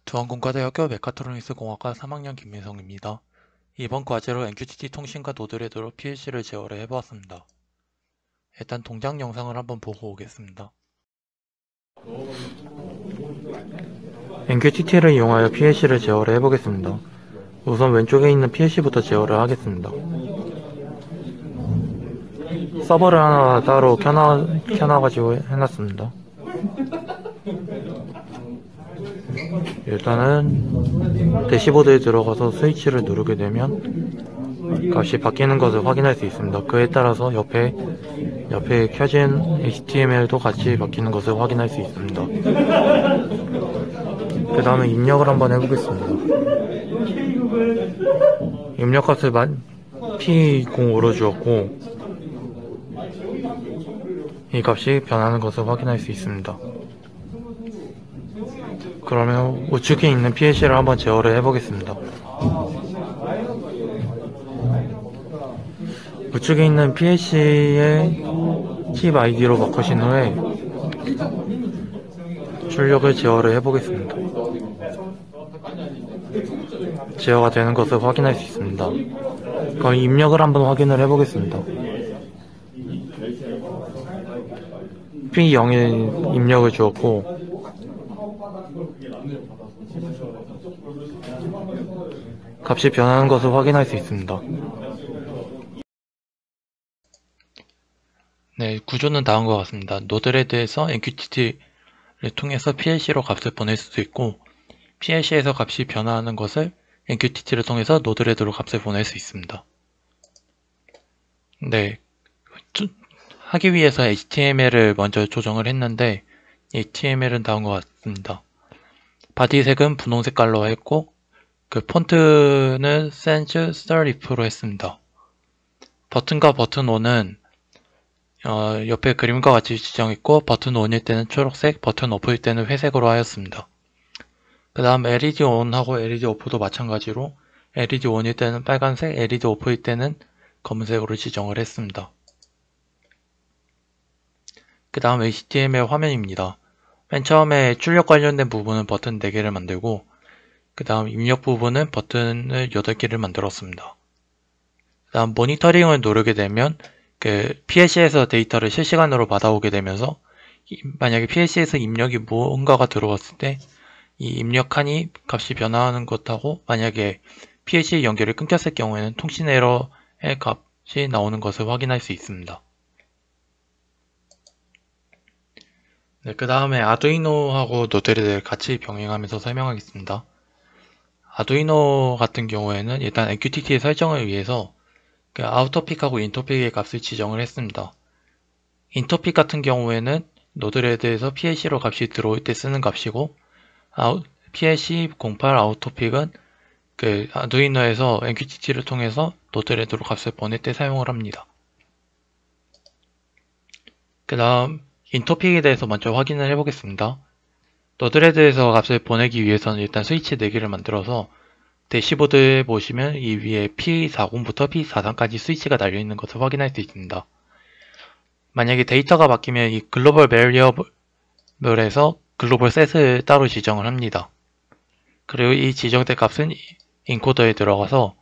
두원공과대학교 메카트로닉스 공학과 3학년 김민성입니다. 이번 과제로 MQTT 통신과 노드레드로 PLC를 제어를 해보았습니다. 일단 동작 영상을 한번 보고 오겠습니다. MQTT를 이용하여 PLC를 제어를 해보겠습니다. 우선 왼쪽에 있는 PLC부터 제어를 하겠습니다. 서버를 하나 따로 켜놔가지고 해놨습니다. 일단은 대시보드에 들어가서 스위치를 누르게 되면 값이 바뀌는 것을 확인할 수 있습니다. 그에 따라서 옆에 켜진 HTML도 같이 바뀌는 것을 확인할 수 있습니다. 그 다음에 입력을 한번 해보겠습니다. 입력값을 P05로 주었고 이 값이 변하는 것을 확인할 수 있습니다. 그러면 우측에 있는 PLC를 한번 제어를 해보겠습니다. 우측에 있는 PLC의 칩 ID로 바꾸신 후에 출력을 제어를 해보겠습니다. 제어가 되는 것을 확인할 수 있습니다. 그럼 입력을 한번 확인을 해보겠습니다. P0에 입력을 주었고 값이 변하는 것을 확인할 수 있습니다. 네, 구조는 다음과 같습니다. 노드레드에서 MQTT를 통해서 PLC로 값을 보낼 수도 있고 PLC에서 값이 변화하는 것을 MQTT를 통해서 노드레드로 값을 보낼 수 있습니다. 네, 하기 위해서 HTML을 먼저 조정을 했는데 HTML은 다음과 같습니다. 바디 색은 분홍 색깔로 했고 그 폰트는 sans serif로 했습니다. 버튼과 버튼 ON은 옆에 그림과 같이 지정했고 버튼 ON일 때는 초록색, 버튼 OFF일 때는 회색으로 하였습니다. 그 다음 LED ON하고 LED OFF도 마찬가지로 LED ON일 때는 빨간색, LED OFF일 때는 검은색으로 지정을 했습니다. 그 다음 HTML 화면입니다. 맨 처음에 출력 관련된 부분은 버튼 4개를 만들고 그 다음 입력 부분은 버튼을 8개를 만들었습니다. 그 다음 모니터링을 누르게 되면 그 PLC에서 데이터를 실시간으로 받아오게 되면서 만약에 PLC에서 입력이 뭔가가 들어왔을 때 이 입력칸이 값이 변화하는 것하고 만약에 PLC 연결이 끊겼을 경우에는 통신 에러의 값이 나오는 것을 확인할 수 있습니다. 네, 그 다음에 아두이노하고 노드레드를 같이 병행하면서 설명하겠습니다. 아두이노 같은 경우에는 일단 MQTT의 설정을 위해서 그 아우터픽하고 인터픽의 값을 지정을 했습니다. 인터픽 같은 경우에는 노드레드에서 PLC로 값이 들어올 때 쓰는 값이고 PLC08 아우터픽은 그 아두이노에서 MQTT를 통해서 노드레드로 값을 보낼 때 사용을 합니다. 그 다음 인터픽에 대해서 먼저 확인을 해보겠습니다. 노드레드에서 값을 보내기 위해서는 일단 스위치 4개를 만들어서 대시보드에 보시면 이 위에 P40부터 P43까지 스위치가 달려있는 것을 확인할 수 있습니다. 만약에 데이터가 바뀌면 이 글로벌 베리어블에서 글로벌 셋을 따로 지정을 합니다. 그리고 이 지정된 값은 인코더에 들어가서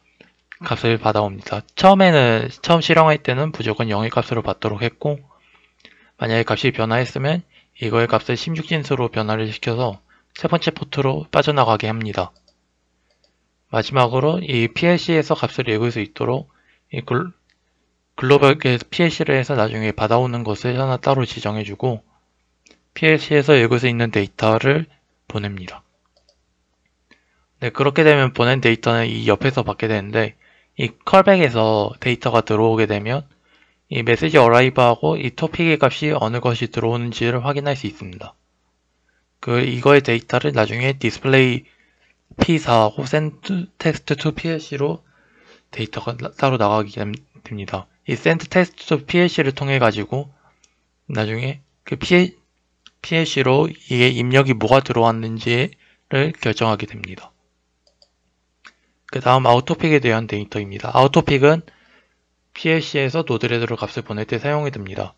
값을 받아옵니다. 처음 실행할 때는 무조건 0의 값으로 받도록 했고 만약에 값이 변화했으면 이거의 값을 16진수로 변화를 시켜서 세 번째 포트로 빠져나가게 합니다. 마지막으로 이 PLC에서 값을 읽을 수 있도록 이 글로벌 PLC를 해서 나중에 받아오는 것을 하나 따로 지정해주고 PLC에서 읽을 수 있는 데이터를 보냅니다. 네, 그렇게 되면 보낸 데이터는 이 옆에서 받게 되는데 이 컬백에서 데이터가 들어오게 되면 이 메시지 어라이브하고 이 토픽의 값이 어느 것이 들어오는지를 확인할 수 있습니다. 이거의 데이터를 나중에 디스플레이 P4하고 send text to PLC로 데이터가 따로 나가게 됩니다. 이 send text to PLC를 통해 가지고 나중에 그 PLC로 이게 입력이 뭐가 들어왔는지를 결정하게 됩니다. 그 다음 아우토픽에 대한 데이터입니다. 아우토픽은 PLC에서 노드레드로 값을 보낼 때 사용이 됩니다.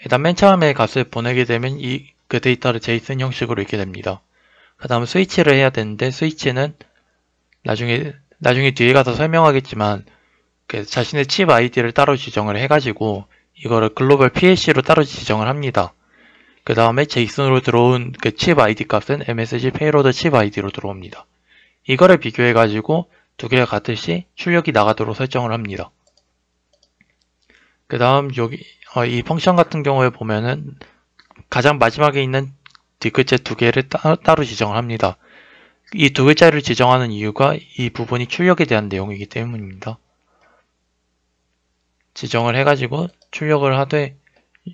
일단 맨 처음에 값을 보내게 되면 그 데이터를 JSON 형식으로 읽게 됩니다. 그 다음 스위치를 해야 되는데, 스위치는 나중에 뒤에 가서 설명하겠지만, 자신의 칩 아이디를 따로 지정을 해가지고, 이거를 글로벌 PLC로 따로 지정을 합니다. 그 다음에 제이슨으로 들어온 그 칩 아이디 값은 MSG 페이로드 칩 아이디로 들어옵니다. 이거를 비교해가지고 두 개가 같을시 출력이 나가도록 설정을 합니다. 그 다음 여기 이 펑션 같은 경우에 보면은 가장 마지막에 있는 뒷글자 두 개를 따로 지정을 합니다. 이 두 글자를 지정하는 이유가 이 부분이 출력에 대한 내용이기 때문입니다. 지정을 해가지고 출력을 하되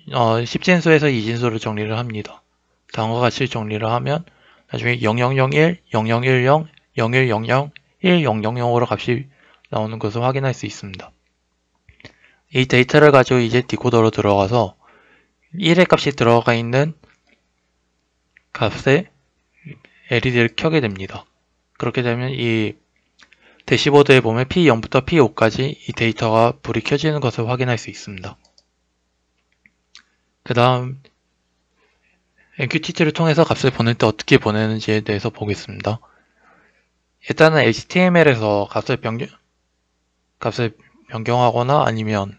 10진수에서 2진수로 정리를 합니다. 다음과 같이 정리를 하면 나중에 0001, 0010, 0100, 1000으로 값이 나오는 것을 확인할 수 있습니다. 이 데이터를 가지고 이제 디코더로 들어가서 1의 값이 들어가 있는 값에 LED를 켜게 됩니다. 그렇게 되면 이 대시보드에 보면 P0부터 P5까지 이 데이터가 불이 켜지는 것을 확인할 수 있습니다. 그 다음 MQTT를 통해서 값을 보낼 때 어떻게 보내는지에 대해서 보겠습니다. 일단은 HTML에서 값을 변경하거나 아니면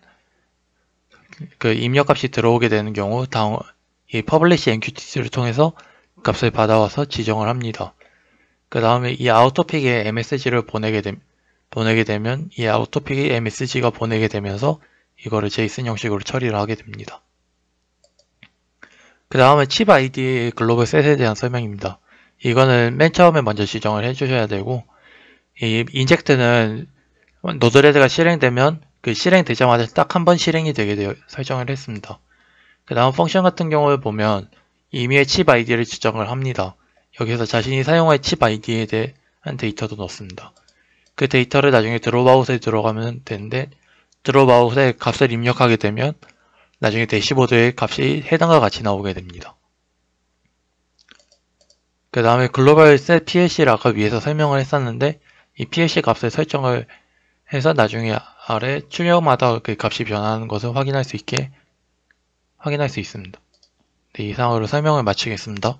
그 입력값이 들어오게 되는 경우 이 publish MQTT를 통해서 값을 받아와서 지정을 합니다. 그 다음에 이 아우토픽에 MSG를 보내게 되면 이 아우토픽에 MSG가 보내게 되면서 이거를 제이슨 형식으로 처리를 하게 됩니다. 그 다음에 칩 아이디의 글로벌 셋에 대한 설명입니다. 이거는 맨 처음에 먼저 지정을 해주셔야 되고, 이 인젝트는 노드레드가 실행되면 그 실행되자마자 딱 한 번 실행이 되게 설정을 했습니다. 그 다음 펑션 같은 경우에 보면 임의의 칩 아이디를 지정을 합니다. 여기서 자신이 사용할 칩 아이디에 대한 데이터도 넣습니다. 그 데이터를 나중에 드롭아웃에 들어가면 되는데, 드롭아웃에 값을 입력하게 되면 나중에 대시보드에 값이 해당과 같이 나오게 됩니다. 그 다음에 글로벌 셋 PLC를 아까 위에서 설명을 했었는데, 이 PLC 값을 설정을 해서 나중에 아래 출력마다 그 값이 변하는 것을 확인할 수 있습니다. 네, 이상으로 설명을 마치겠습니다.